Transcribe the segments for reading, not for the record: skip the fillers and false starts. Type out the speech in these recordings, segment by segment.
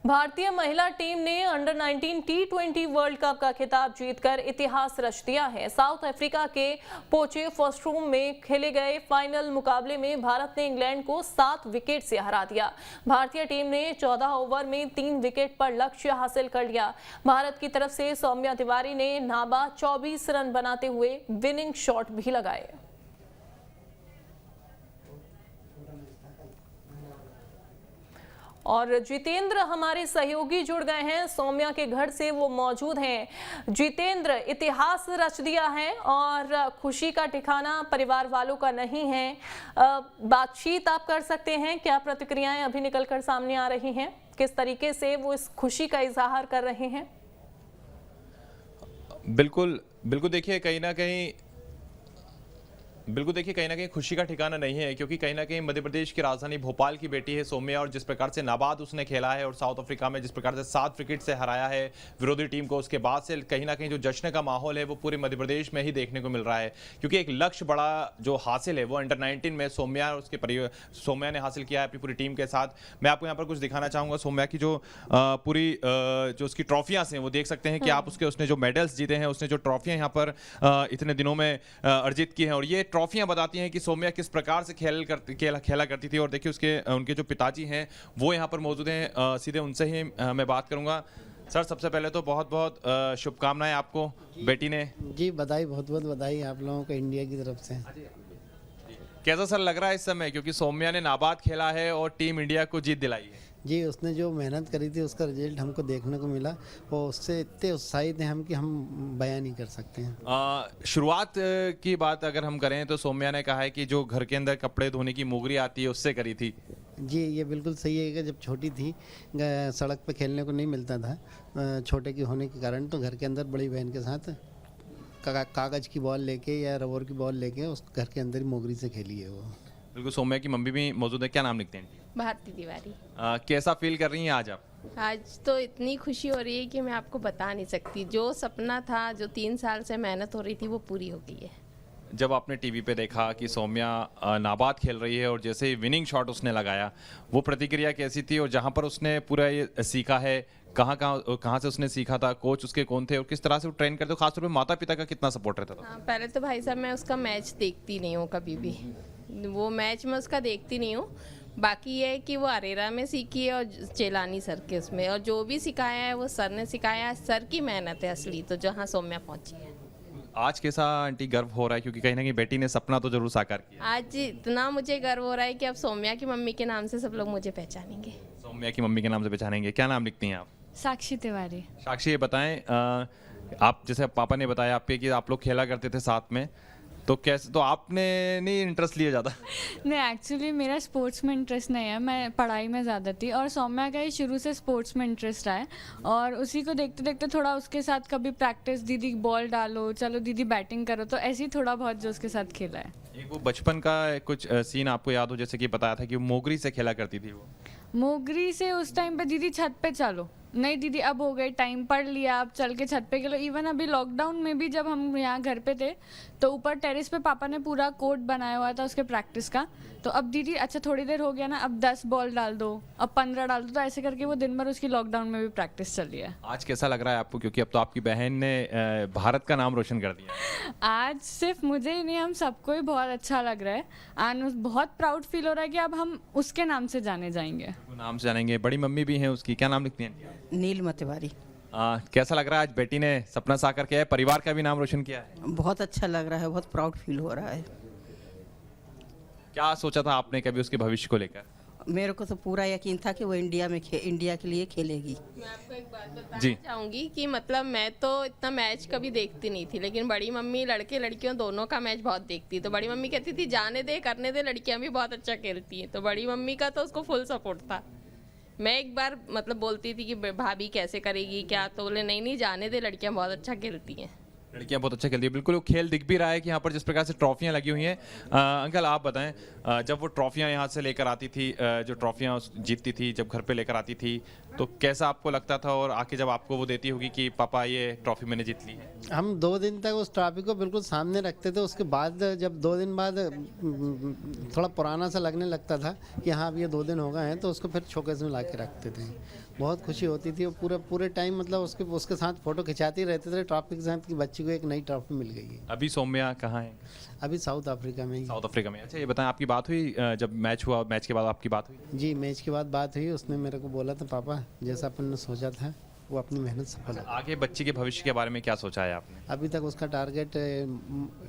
भारतीय महिला टीम ने अंडर 19 T20 वर्ल्ड कप का खिताब जीतकर इतिहास रच दिया है। साउथ अफ्रीका के पोचेफस्ट्रूम में खेले गए फाइनल मुकाबले में भारत ने इंग्लैंड को 7 विकेट से हरा दिया। भारतीय टीम ने 14 ओवर में 3 विकेट पर लक्ष्य हासिल कर लिया। भारत की तरफ से सौम्या तिवारी ने नाबाद 24 रन बनाते हुए विनिंग शॉट भी लगाए। और जितेंद्र हमारे सहयोगी जुड़ गए हैं, सौम्या के घर से वो मौजूद हैं। जितेंद्र, इतिहास रच दिया है और खुशी का ठिकाना परिवार वालों का नहीं है। बातचीत आप कर सकते हैं, क्या प्रतिक्रियाएं अभी निकल कर सामने आ रही हैं, किस तरीके से वो इस खुशी का इजहार कर रहे हैं? बिल्कुल देखिए कहीं ना कहीं खुशी का ठिकाना नहीं है, क्योंकि कहीं ना कहीं मध्य प्रदेश की राजधानी भोपाल की बेटी है सौम्या, और जिस प्रकार से नाबाद उसने खेला है और साउथ अफ्रीका में जिस प्रकार से 7 विकेट से हराया है विरोधी टीम को, उसके बाद से कहीं ना कहीं जो जश्न का माहौल है वो पूरे मध्य प्रदेश में ही देखने को मिल रहा है। क्योंकि एक लक्ष्य बड़ा जो हासिल है वो अंडर 19 में सौम्या ने हासिल किया है अपनी पूरी टीम के साथ। मैं आपको यहाँ पर कुछ दिखाना चाहूँगा सौम्या की जो पूरी जो उसकी ट्रॉफियाँ हैं वो देख सकते हैं कि आप उसने जो मेडल्स जीते हैं, उसने जो ट्रॉफियाँ यहाँ पर इतने दिनों में अर्जित की हैं, और ये ट्रॉफियां बताती हैं कि सौम्या किस प्रकार से खेला करती थी। और देखिए उनके जो पिताजी हैं वो यहाँ पर मौजूद हैं, सीधे उनसे ही मैं बात करूंगा। सर, सबसे पहले तो बहुत बहुत शुभकामनाएं आपको बेटी ने। जी बधाई, बहुत बहुत बधाई आप लोगों को इंडिया की तरफ से। कैसा सर लग रहा है इस समय, क्योंकि सौम्या ने नाबाद खेला है और टीम इंडिया को जीत दिलाई है? जी, उसने जो मेहनत करी थी उसका रिजल्ट हमको देखने को मिला, और उससे इतने उत्साहित हैं हम कि हम बयान नहीं कर सकते हैं। शुरुआत की बात अगर हम करें तो सौम्या ने कहा है कि जो घर के अंदर कपड़े धोने की मोगरी आती है उससे करी थी। जी, ये बिल्कुल सही है कि जब छोटी थी सड़क पे खेलने को नहीं मिलता था छोटे की होने के कारण, तो घर के अंदर बड़ी बहन के साथ कागज़ की बॉल लेके या रबर की बॉल लेके उस घर के अंदर ही मोगरी से खेली है वो। बिल्कुल, सौम्या की मम्मी भी मौजूद है, क्या नाम लिखते हैं? भारती तिवारी। कैसा फील कर रही हैं आज आप? आज तो इतनी खुशी हो रही है कि मैं आपको बता नहीं सकती। जो सपना था, जो 3 साल से मेहनत हो रही थी, वो पूरी हो गई है। जब आपने टीवी पे देखा कि सौम्या नाबाद खेल रही है और जैसे ही विनिंग शॉट उसने लगाया, वो प्रतिक्रिया कैसी थी? और जहाँ पर उसने पूरा ये सीखा है, कहाँ से उसने सीखा था, कोच उसके कौन थे और किस तरह से वो ट्रेन करते हो, खासतौर पे माता पिता का कितना सपोर्ट रहता था? हाँ, पहले तो भाई साहब मैं उसका मैच देखती नहीं हूँ कभी भी, वो मैच मैं उसका देखती नहीं हूँ। बाकी ये है कि वो अरेरा में सीखी है और चेलानी सर के उसमें, और जो भी सिखाया है वो सर ने सिखाया है। सर की मेहनत है असली, तो जहाँ सौम्या पहुँची है। आज कैसा आंटी गर्व हो रहा है, क्योंकि कहीं ना कहीं बेटी ने सपना तो जरूर साकार किया? आज इतना मुझे गर्व हो रहा है कि अब सौम्या की मम्मी के नाम से सब लोग मुझे पहचानेंगे। सौम्या की मम्मी के नाम से पहचानेंगे। क्या नाम लिखती हैं आप? साक्षी तिवारी। साक्षी, ये बताएं, आप जैसे पापा ने बताया आपके कि आप लोग खेला करते थे साथ में, तो कैसे, तो आपने नहीं इंटरेस्ट लिया ज़्यादा? नहीं, एक्चुअली मेरा स्पोर्ट्स में इंटरेस्ट नहीं है, मैं पढ़ाई में ज़्यादा थी, और सौम्या का ही शुरू से स्पोर्ट्स में इंटरेस्ट है, और उसी को देखते देखते थोड़ा उसके साथ कभी प्रैक्टिस, दीदी बॉल डालो, चलो दीदी बैटिंग करो, तो ऐसे ही थोड़ा बहुत जो उसके साथ खेला है। एक वो बचपन का कुछ सीन आपको याद हो, जैसे कि बताया था कि मोगरी से खेला करती थी वो? मोगरी से उस टाइम पे दीदी छत पे चलो, नहीं दीदी अब हो गए टाइम, पढ़ लिया अब चल के छत पे खेलो। इवन अभी लॉकडाउन में भी जब हम यहाँ घर पे थे तो ऊपर टेरेस पे पापा ने पूरा कोर्ट बनाया हुआ था उसके प्रैक्टिस का, तो अब दीदी अच्छा थोड़ी देर हो गया ना, अब 10 बॉल डाल दो, अब 15 डाल दो, तो ऐसे करके वो दिन भर उसकी लॉकडाउन में भी प्रैक्टिस चल रही है। आज कैसा लग रहा है आपको, क्योंकि अब तो आपकी बहन ने भारत का नाम रोशन कर दिया? आज सिर्फ मुझे ही नहीं, हम सबको ही बहुत अच्छा लग रहा है, एंड बहुत प्राउड फील हो रहा है कि अब हम उसके नाम से जाने जाएंगे। नाम से जानेंगे। बड़ी मम्मी भी हैं उसकी, क्या नाम लिखती हैं? नीलम तिवारी। कैसा लग रहा है आज बेटी ने सपना साकार किया है, परिवार का भी नाम रोशन किया है? बहुत अच्छा लग रहा है, बहुत प्राउड फील हो रहा है। क्या सोचा था आपने कभी उसके भविष्य को लेकर? मेरे को तो पूरा यकीन था कि वो इंडिया के लिए खेलेगी। मैं आपको एक बात बताना चाहूँगी कि मतलब मैं तो इतना मैच कभी देखती नहीं थी, लेकिन बड़ी मम्मी लड़के लड़कियों दोनों का मैच बहुत देखती, तो बड़ी मम्मी कहती थी जाने दे, करने दे, लड़कियाँ भी बहुत अच्छा खेलती हैं, तो बड़ी मम्मी का तो उसको फुल सपोर्ट था। मैं एक बार मतलब बोलती थी कि भाभी कैसे करेगी क्या, तो बोले नहीं नहीं जाने दे, लड़कियाँ बहुत अच्छा खेलती हैं। लड़कियां बहुत अच्छा खेलती है, बिल्कुल वो खेल दिख भी रहा है कि यहाँ पर जिस प्रकार से ट्रॉफियां लगी हुई हैं। अंकल आप बताएं, जब वो ट्रॉफियां यहाँ से लेकर आती थी, जो ट्रॉफियां जीतती थी, जब घर पे लेकर आती थी, तो कैसा आपको लगता था, और आके जब आपको वो देती होगी कि पापा ये ट्रॉफी मैंने जीत ली है? हम 2 दिन तक उस ट्रॉफी को बिल्कुल सामने रखते थे। उसके बाद जब 2 दिन बाद थोड़ा पुराना सा लगने लगता था कि हाँ अब ये 2 दिन हो गए हैं, तो उसको फिर शोकेस में ला के रखते थे। बहुत खुशी होती थी, और पूरे टाइम मतलब उसके साथ फ़ोटो खिंचाते रहते थे ट्रॉफी के साथ कि बच्ची को एक नई ट्रॉफी मिल गई है। अभी सौम्या कहाँ है? अभी साउथ अफ्रीका में ही। साउथ अफ्रीका में। अच्छा ये बताएं, आपकी बात हुई जब मैच हुआ, मैच के बाद आपकी बात हुई? जी, मैच के बाद बात हुई। उसने मेरे को बोला था पापा जैसा अपन ने सोचा था वो अपनी मेहनत सफल हो। आगे बच्ची के भविष्य के बारे में क्या सोचा है आपने? अभी तक उसका टारगेट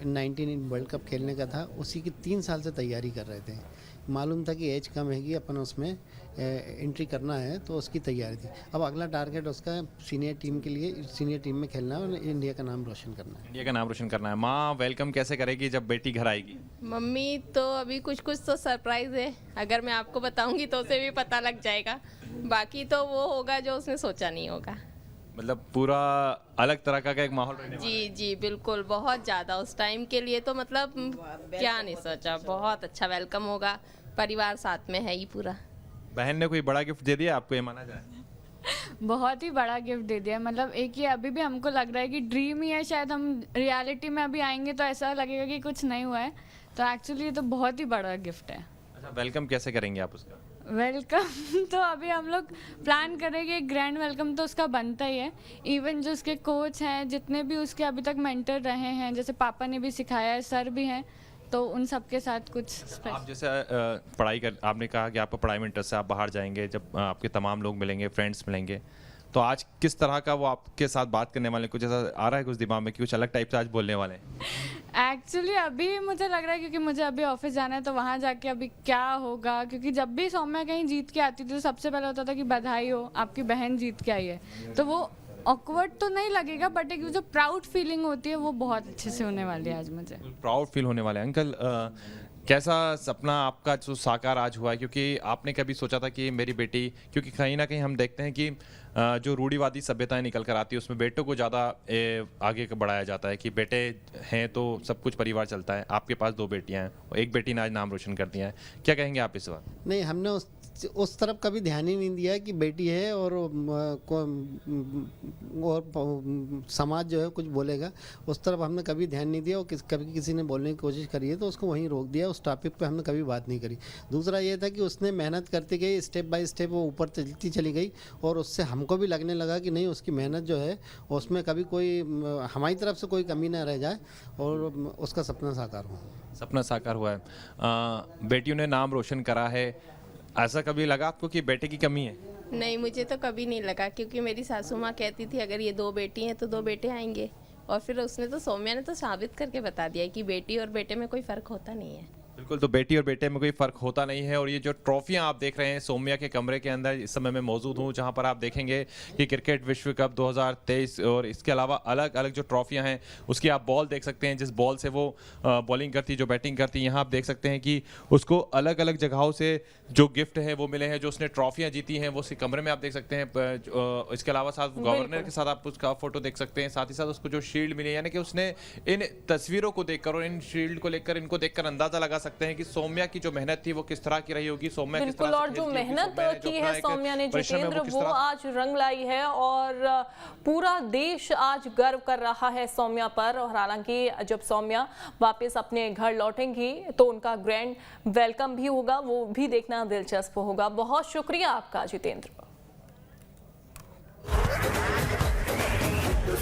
19 वर्ल्ड कप खेलने का था, उसी की 3 साल से तैयारी कर रहे थे। मालूम था कि एज कम हैगी, अपन उसमें एंट्री करना है, तो उसकी तैयारी थी। अब अगला टारगेट उसका सीनियर टीम के लिए, सीनियर टीम में खेलना है और इंडिया का नाम रोशन करना है। इंडिया का नाम रोशन करना है। माँ वेलकम कैसे करेगी जब बेटी घर आएगी? मम्मी तो अभी कुछ कुछ तो सरप्राइज है, अगर मैं आपको बताऊंगी तो उसे भी पता लग जाएगा। बाकी तो वो होगा जो उसने सोचा नहीं होगा। मतलब पूरा अलग तरह का एक माहौल रहने वाला है। जी जी बिल्कुल, बहुत ज़्यादा उस टाइम के लिए तो मतलब क्या नहीं सोचा। बहुत अच्छा वेलकम होगा, परिवार साथ में है ही पूरा। बहन ने कोई बड़ा गिफ्ट दे दिया आपको, ये माना जाए? बहुत ही बड़ा गिफ्ट दे दिया। मतलब एक ये अभी भी हमको लग रहा है कि ड्रीम ही है, शायद हम रियलिटी में अभी आएंगे तो ऐसा लगेगा कि कुछ नहीं हुआ है। तो एक्चुअली ये तो बहुत ही बड़ा गिफ्ट है। अच्छा वेलकम कैसे करेंगे आप उसका? वेलकम तो अभी हम लोग प्लान करेंगे, ग्रैंड वेलकम तो उसका बनता ही है। इवन जो उसके कोच हैं, जितने भी उसके अभी तक मेंटर रहे हैं, जैसे पापा ने भी सिखाया है, सर भी हैं, तो उन सब के साथ कुछ आप जैसे पढ़ाई कर, आपने कहा कि आपको पढ़ाई में इंटरेस्ट है, आप बाहर जाएंगे, जब आपके तमाम लोग मिलेंगे, फ्रेंड्स मिलेंगे, तो आज किस तरह का वो आपके साथ बात करने वाले, कुछ ऐसा आ रहा है कुछ दिमाग में कि कुछ अलग टाइप से आज बोलने वाले हैं? एक्चुअली अभी मुझे लग रहा है क्योंकि मुझे अभी ऑफिस जाना है, तो वहाँ जाके अभी क्या होगा, क्योंकि जब भी सौम्या कहीं जीत के आती थी तो सबसे पहले होता था कि बधाई हो, आपकी बहन जीत के आई है। तो वो ऑकवर्ड तो नहीं लगेगा, बट एक जो प्राउड फीलिंग होती है वो बहुत अच्छे से होने वाली है आज मुझे। प्राउड फील होने वाले हैं। अंकल कैसा सपना आपका जो साकार आज हुआ है, क्योंकि आपने कभी सोचा था कि मेरी बेटी, क्योंकि कहीं ना कहीं हम देखते हैं कि जो रूढ़िवादी सभ्यताएं निकल कर आती है उसमें बेटों को ज़्यादा आगे बढ़ाया जाता है कि बेटे हैं तो सब कुछ परिवार चलता है। आपके पास 2 बेटियां हैं और एक बेटी ने आज नाम रोशन कर दिया है, क्या कहेंगे आप इस बात? नहीं, हमने उस तरफ कभी ध्यान ही नहीं दिया कि बेटी है और समाज जो है कुछ बोलेगा, उस तरफ हमने कभी ध्यान नहीं दिया। और कभी किसी ने बोलने की कोशिश करी है तो उसको वहीं रोक दिया, उस टॉपिक पे हमने कभी बात नहीं करी। दूसरा ये था कि उसने मेहनत करती गई, स्टेप बाय स्टेप वो ऊपर चलती चली गई, और उससे हमको भी लगने लगा कि नहीं, उसकी मेहनत जो है उसमें कभी कोई हमारी तरफ से कोई कमी ना रह जाए और उसका सपना साकार हो। सपना साकार हुआ है, बेटियों ने नाम रोशन करा है। ऐसा कभी लगा आपको कि बेटे की कमी है? नहीं, मुझे तो कभी नहीं लगा, क्योंकि मेरी सासू माँ कहती थी अगर ये 2 बेटी हैं तो 2 बेटे आएंगे। और फिर उसने तो, सौम्या ने तो साबित करके बता दिया कि बेटी और बेटे में कोई फ़र्क होता नहीं है। बिल्कुल, तो बेटी और बेटे में कोई फ़र्क होता नहीं है। और ये जो ट्रॉफियां आप देख रहे हैं, सौम्या के कमरे के अंदर इस समय मैं मौजूद हूं, जहां पर आप देखेंगे कि क्रिकेट विश्व कप 2023 और इसके अलावा अलग अलग जो ट्रॉफियां हैं उसकी आप बॉल देख सकते हैं, जिस बॉल से वो बॉलिंग करती, जो बैटिंग करती। यहाँ आप देख सकते हैं कि उसको अलग अलग जगहों से जो गिफ्ट है वो मिले हैं, जो उसने ट्रॉफियां जीती हैं वो उसके कमरे में आप देख सकते हैं। इसके अलावा साथ गवर्नर के साथ आप उसका फोटो देख सकते हैं, साथ ही साथ उसको जो शील्ड मिली, यानी कि उसने इन तस्वीरों को देखकर और इन शील्ड को लेकर, इनको देखकर अंदाजा लगा सकते हैं कि सौम्या की जो मेहनत थी वो किस तरह की रही होगी। सौम्या किस तरह बिल्कुल, और जो मेहनत की है सौम्या ने जितेंद्र, वो आज रंग लाई है और पूरा देश आज गर्व कर रहा है सौम्या पर। और हालांकि जब सौम्या वापस अपने घर लौटेंगी तो उनका ग्रैंड वेलकम भी होगा, वो भी देखना दिलचस्प होगा। बहुत शुक्रिया आपका जितेंद्र।